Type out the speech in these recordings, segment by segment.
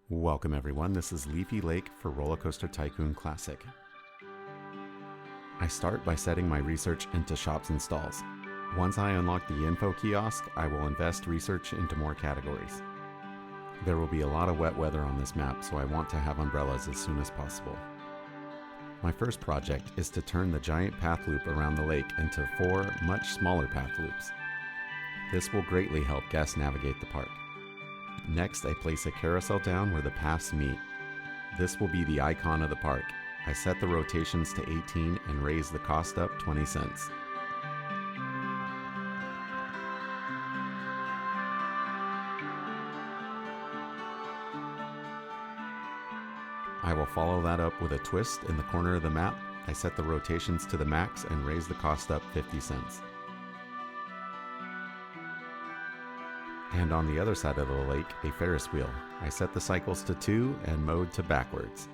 Welcome everyone, this is Leafy Lake for Rollercoaster Tycoon Classic. I start by setting my research into shops and stalls. Once I unlock the info kiosk, I will invest research into more categories. There will be a lot of wet weather on this map, so I want to have umbrellas as soon as possible. My first project is to turn the giant path loop around the lake into 4 much smaller path loops. This will greatly help guests navigate the park. Next, I place a carousel down where the paths meet. This will be the icon of the park. I set the rotations to 18 and raise the cost up 20 cents. I will follow that up with a twist in the corner of the map. I set the rotations to the max and raise the cost up 50 cents. And on the other side of the lake, a Ferris wheel. I set the cycles to 2 and mode to backwards.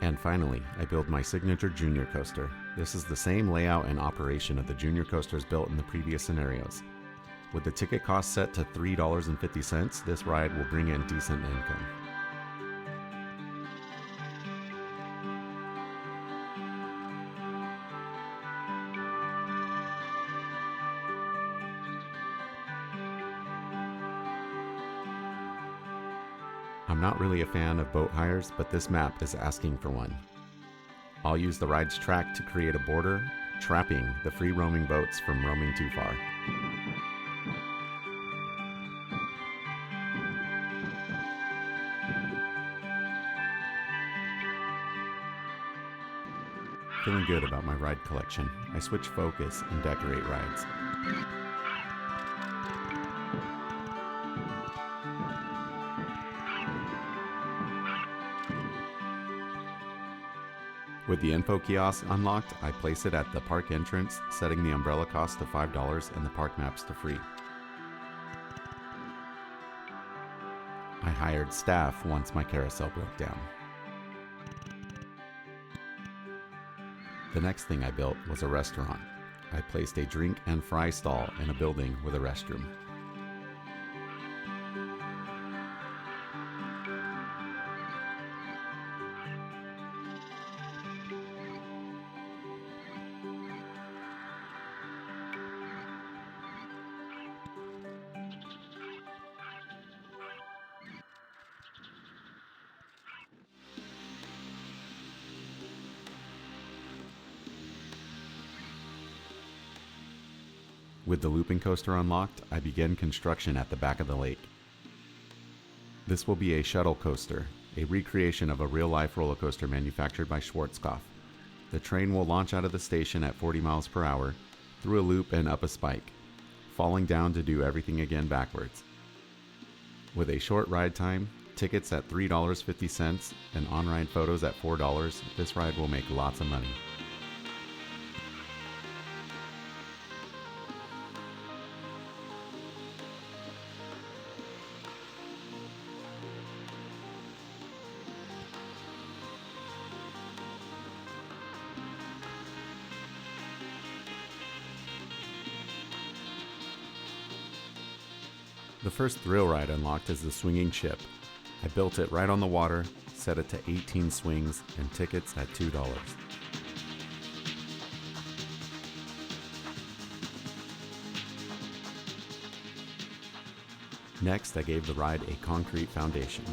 And finally, I build my signature junior coaster. This is the same layout and operation of the junior coasters built in the previous scenarios. With the ticket cost set to $3.50, this ride will bring in decent income. I'm not really a fan of boat hires, but this map is asking for one. I'll use the ride's track to create a border, trapping the free roaming boats from roaming too far. Feeling good about my ride collection, I switch focus and decorate rides. With the info kiosk unlocked, I place it at the park entrance, setting the umbrella cost to $5 and the park maps to free. I hired staff once my carousel broke down. The next thing I built was a restaurant. I placed a drink and fry stall in a building with a restroom. With the looping coaster unlocked, I begin construction at the back of the lake. This will be a shuttle coaster, a recreation of a real-life roller coaster manufactured by Schwarzkopf. The train will launch out of the station at 40 miles per hour, through a loop and up a spike, falling down to do everything again backwards. With a short ride time, tickets at $3.50, and on-ride photos at $4, this ride will make lots of money. The first thrill ride unlocked is the swinging ship. I built it right on the water, set it to 18 swings, and tickets at $2. Next, I gave the ride a concrete foundation.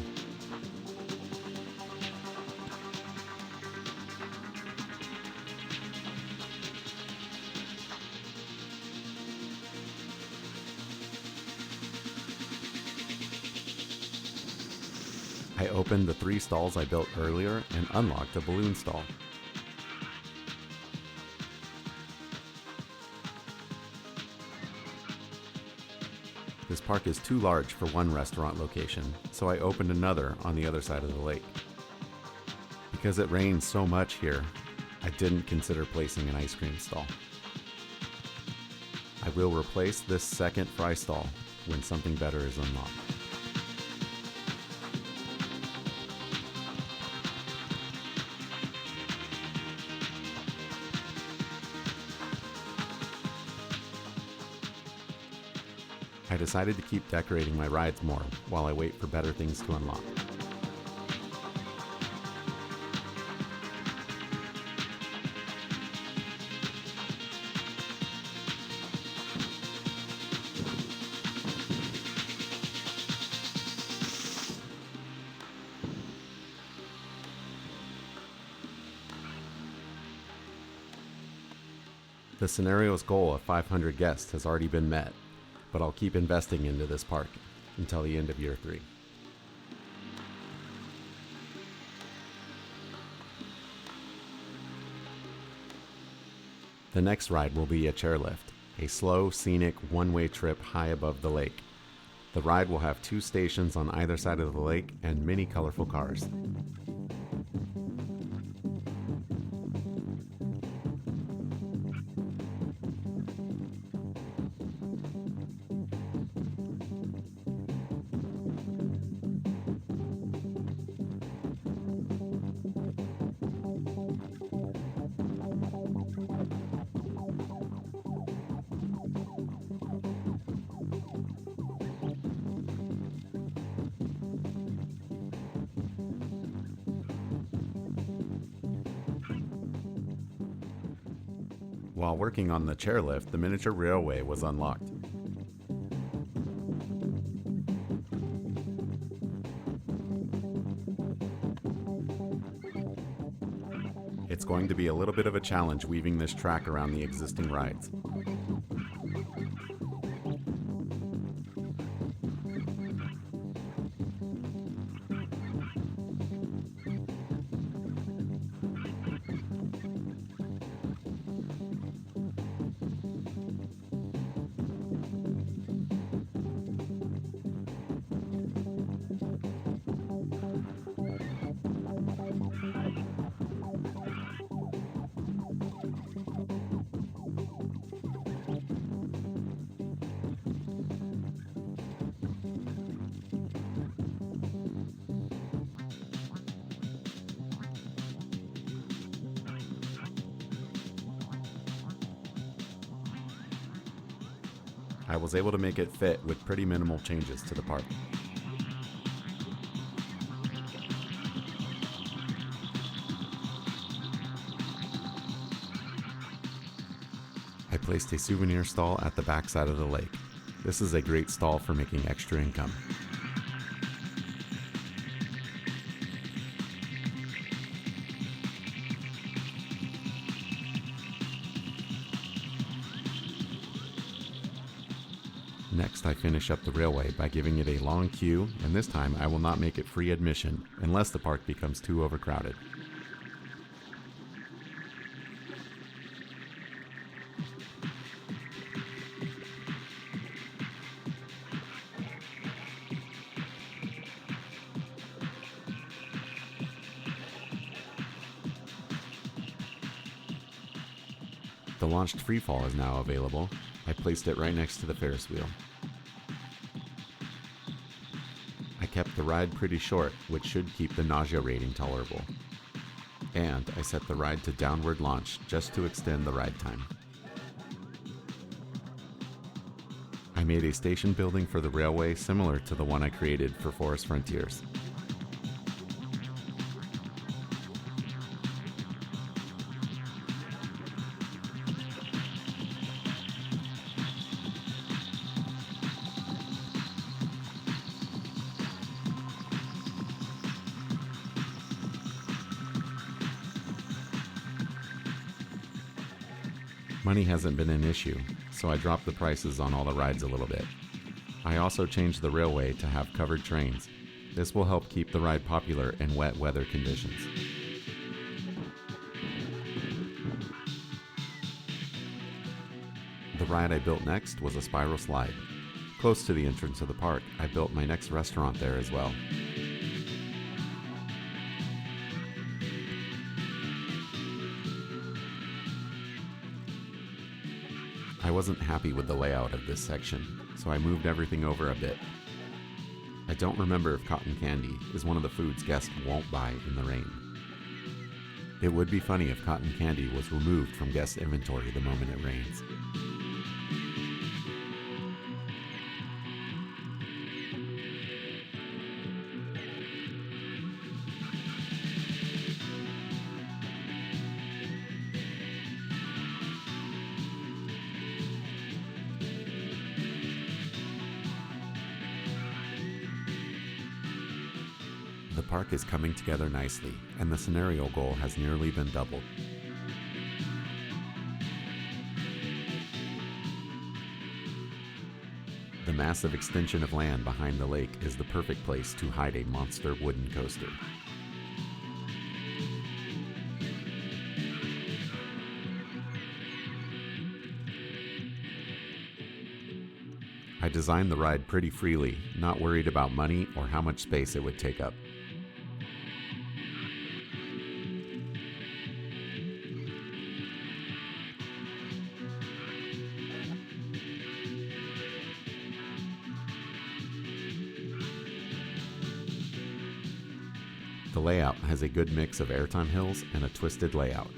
I opened the 3 stalls I built earlier and unlocked a balloon stall. This park is too large for one restaurant location, so I opened another on the other side of the lake. Because it rains so much here, I didn't consider placing an ice cream stall. I will replace this second fry stall when something better is unlocked. I decided to keep decorating my rides more while I wait for better things to unlock. The scenario's goal of 500 guests has already been met, but I'll keep investing into this park until the end of year 3. The next ride will be a chairlift, a slow, scenic, one-way trip high above the lake. The ride will have 2 stations on either side of the lake and many colorful cars. While working on the chairlift, the miniature railway was unlocked. It's going to be a little bit of a challenge weaving this track around the existing rides. I was able to make it fit with pretty minimal changes to the park. I placed a souvenir stall at the back side of the lake. This is a great stall for making extra income. Next, I finish up the railway by giving it a long queue, and this time I will not make it free admission unless the park becomes too overcrowded. The launched freefall is now available. I placed it right next to the Ferris wheel. I kept the ride pretty short, which should keep the nausea rating tolerable. And I set the ride to downward launch just to extend the ride time. I made a station building for the railway similar to the one I created for Forest Frontiers. Money hasn't been an issue, so I dropped the prices on all the rides a little bit. I also changed the railway to have covered trains. This will help keep the ride popular in wet weather conditions. The ride I built next was a spiral slide. Close to the entrance of the park, I built my next restaurant there as well. I wasn't happy with the layout of this section, so I moved everything over a bit. I don't remember if cotton candy is one of the foods guests won't buy in the rain. It would be funny if cotton candy was removed from guest inventory the moment it rains. park is coming together nicely, and the scenario goal has nearly been doubled. The massive extension of land behind the lake is the perfect place to hide a monster wooden coaster. I designed the ride pretty freely, not worried about money or how much space it would take up. The layout has a good mix of airtime hills and a twisted layout.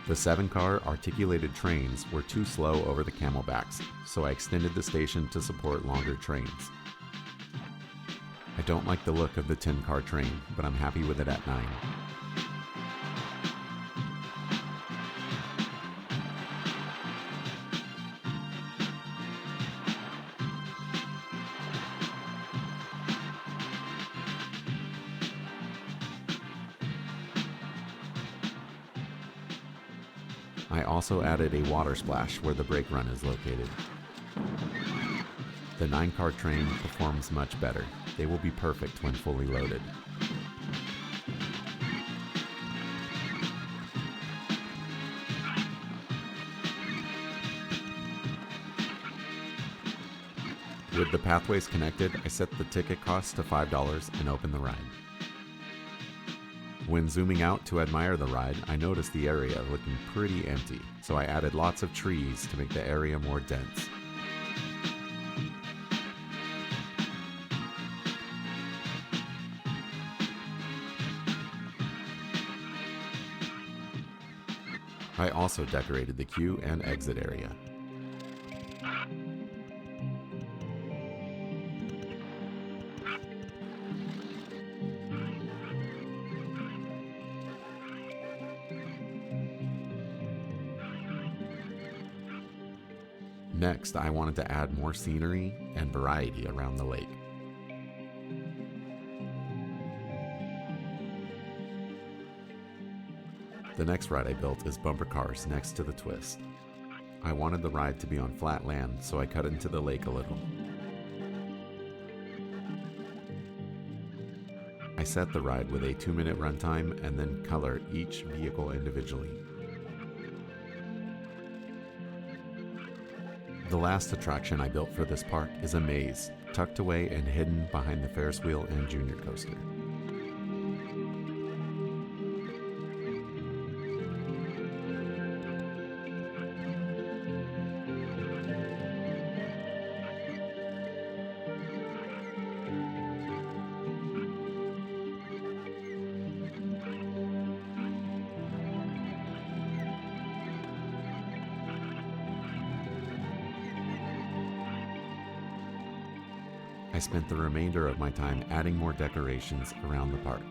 The 7-car articulated trains were too slow over the camelbacks, so I extended the station to support longer trains. I don't like the look of the 10-car train, but I'm happy with it at 9. I also added a water splash where the brake run is located. The 9-car train performs much better. They will be perfect when fully loaded. With the pathways connected, I set the ticket cost to $5 and opened the ride. When zooming out to admire the ride, I noticed the area looking pretty empty, so I added lots of trees to make the area more dense. I also decorated the queue and exit area. Next, I wanted to add more scenery and variety around the lake. The next ride I built is bumper cars next to the twist. I wanted the ride to be on flat land, so I cut into the lake a little. I set the ride with a 2-minute runtime and then color each vehicle individually. The last attraction I built for this park is a maze, tucked away and hidden behind the Ferris wheel and junior coaster. I spent the remainder of my time adding more decorations around the park.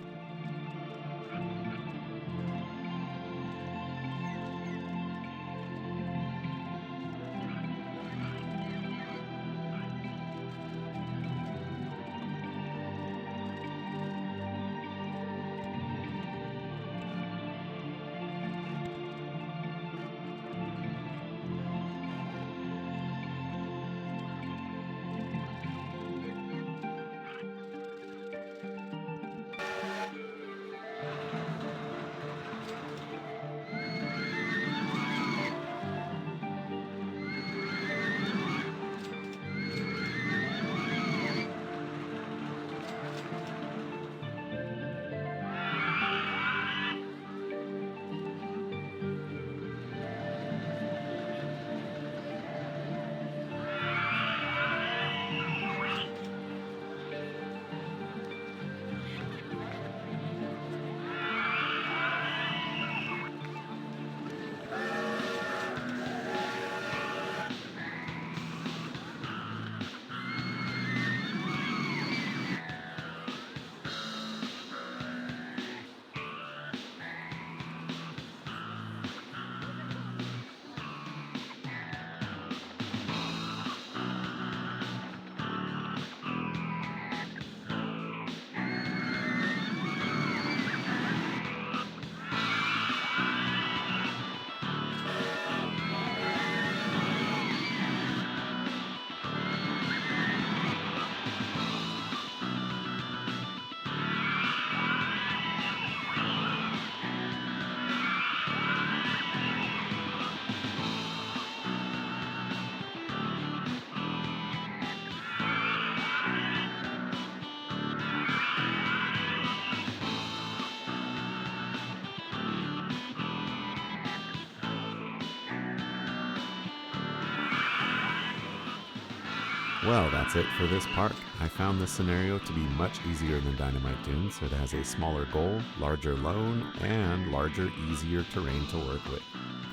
Well, that's it for this park. I found this scenario to be much easier than Dynamite Dunes. It has a smaller goal, larger loan, and larger, easier terrain to work with.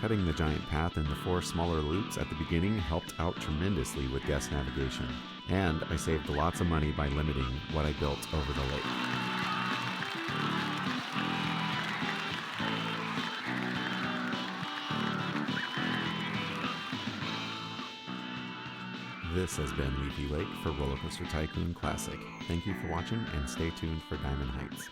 Cutting the giant path into 4 smaller loops at the beginning helped out tremendously with guest navigation, and I saved lots of money by limiting what I built over the lake. This has been Leafy Lake for Rollercoaster Tycoon Classic. Thank you for watching and stay tuned for Diamond Heights.